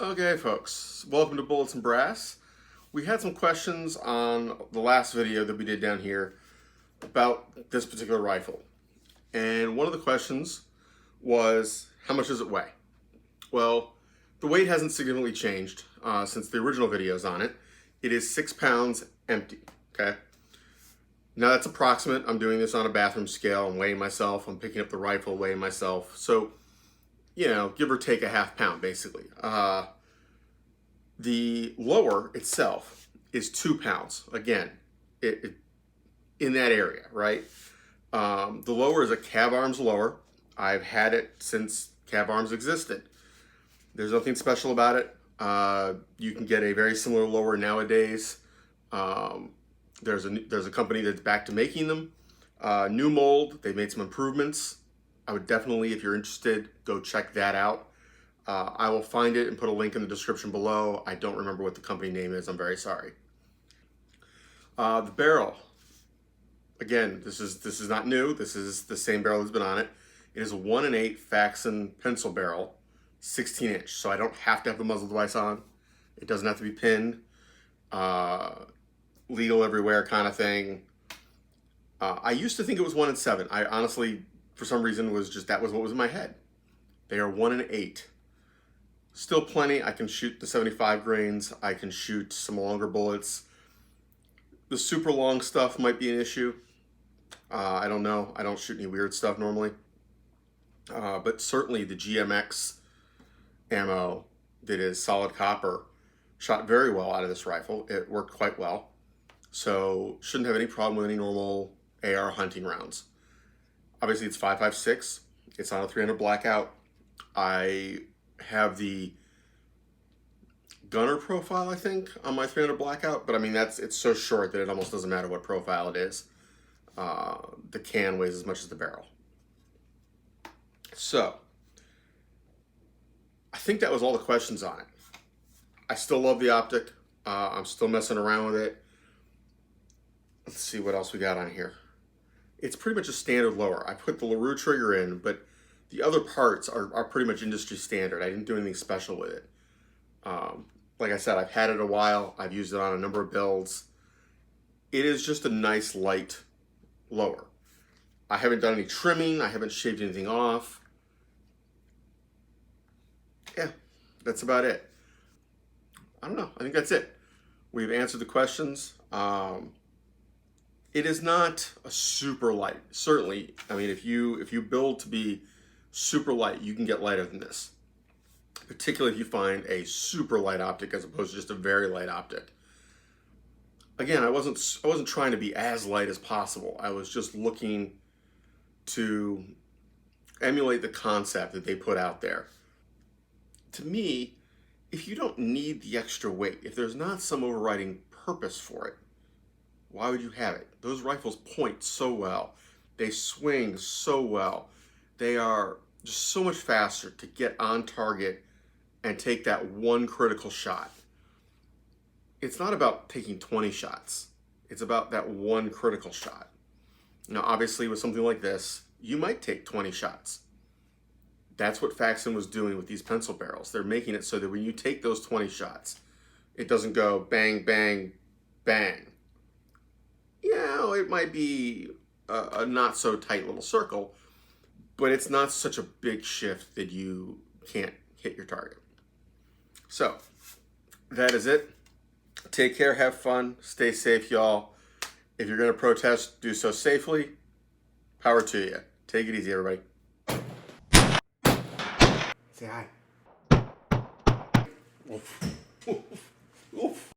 Okay folks, welcome to Bullets and Brass. We had some questions on the last video that we did down here about this particular rifle. And one of the questions was, how much does it weigh? Well, the weight hasn't significantly changed since the original videos on it. It is 6 pounds empty, okay? Now that's approximate. I'm doing this on a bathroom scale. I'm weighing myself. I'm picking up the rifle, weighing myself. So, you know, give or take a half pound, basically. The lower itself is 2 pounds. Again, in that area, right? The lower is a CavArms lower. I've had it since CavArms existed. There's nothing special about it. You can get a very similar lower nowadays. There's a company that's back to making them. New mold. They've made some improvements. I would definitely, if you're interested, go check that out. I will find it and put a link in the description below. I don't remember what the company name is. I'm very sorry. The barrel. Again, this is not new. This is the same barrel that's been on it. It is a 1 1/8 Faxon pencil barrel, 16-inch. So I don't have to have the muzzle device on. It doesn't have to be pinned. Legal everywhere kind of thing. I used to think it was 1 7. I honestly, for some reason, that was what was in my head. They are 1 8. Still plenty. I can shoot the 75 grains. I can shoot some longer bullets. The super long stuff might be an issue. I don't know. I don't shoot any weird stuff normally. But certainly the GMX ammo that is solid copper shot very well out of this rifle. It worked quite well. So shouldn't have any problem with any normal AR hunting rounds. Obviously it's 5.56. It's on a 300 blackout. I have the gunner profile, I think, on my 300 blackout, but I mean, it's so short that it almost doesn't matter what profile it is. The can weighs as much as the barrel. So, I think that was all the questions on it. I still love the optic. I'm still messing around with it. Let's see what else we got on here. It's pretty much a standard lower. I put the LaRue trigger in, but the other parts are pretty much industry standard. I didn't do anything special with it. Like I said, I've had it a while. I've used it on a number of builds. It is just a nice light lower. I haven't done any trimming. I haven't shaved anything off. Yeah, that's about it. I don't know. I think that's it. We've answered the questions. It is not a super light. Certainly, I mean, if you build to be super light, you can get lighter than this. Particularly if you find a super light optic as opposed to just a very light optic. Again, I wasn't trying to be as light as possible. I was just looking to emulate the concept that they put out there. To me, if you don't need the extra weight, if there's not some overriding purpose for it, why would you have it? Those rifles point so well. They swing so well. They are just so much faster to get on target and take that one critical shot. It's not about taking 20 shots. It's about that one critical shot. Now, obviously, with something like this, you might take 20 shots. That's what Faxon was doing with these pencil barrels. They're making it so that when you take those 20 shots, it doesn't go bang, bang, bang. You know, it might be a not so tight little circle, but it's not such a big shift that you can't hit your target. So, that is it. Take care, have fun, stay safe, y'all. If you're going to protest, do so safely. Power to you. Take it easy, everybody. Say hi. Oof. Oof. Oof.